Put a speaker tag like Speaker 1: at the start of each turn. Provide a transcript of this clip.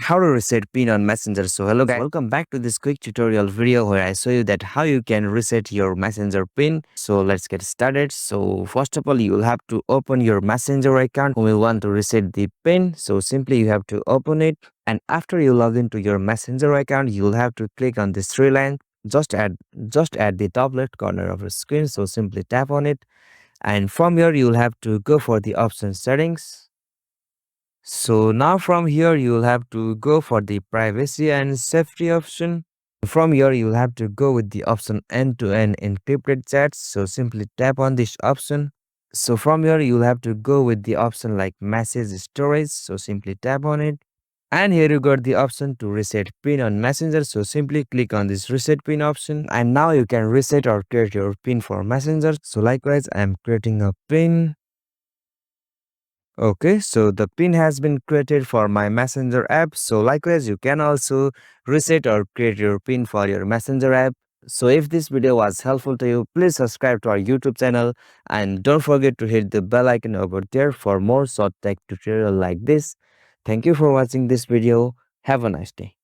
Speaker 1: How to reset pin on Messenger. So hello guys, welcome back to this quick tutorial video where I show you that how you can reset your Messenger pin. So let's get started. So first of all, you will have to open your Messenger account. We want to reset the pin. So simply you have to open it, and after you log into your Messenger account, you will have to click on this three line just at the top left corner of your screen. So simply tap on it, and from here you will have to go for the option settings. So now from here you will have to go for the privacy and safety option. From here you will have to go with the option end-to-end encrypted chats. So simply tap on this option. So from here you will have to go with the option like message storage. So simply tap on it. And here you got the option to reset pin on Messenger. So simply click on this reset pin option. And now you can reset or create your pin for Messenger. So likewise I am creating a pin. Okay, so the pin has been created for my Messenger app. So likewise, you can also reset or create your pin for your Messenger app. So if this video was helpful to you, please subscribe to our YouTube channel and don't forget to hit the bell icon over there for more short tech tutorial like this. Thank you for watching this video. Have a nice day.